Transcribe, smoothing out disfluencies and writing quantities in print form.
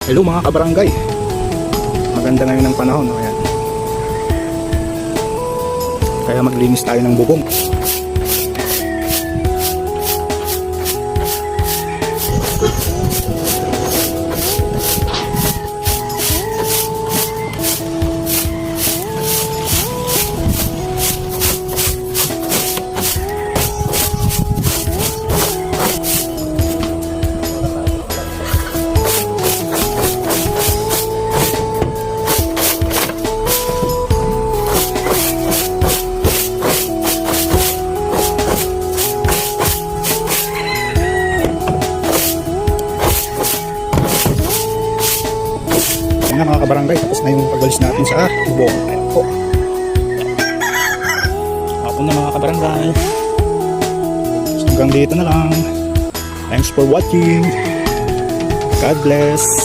Hello mga kabarangay, maganda ngayon ang panahon, ayan. Kaya maglinis tayo ng bubong. Ayan na mga kabarangay, tapos na yung pagwalis natin sa bubong. Ayan po. Hapon na mga kabarangay. Hanggang dito na lang. Thanks for watching. God bless.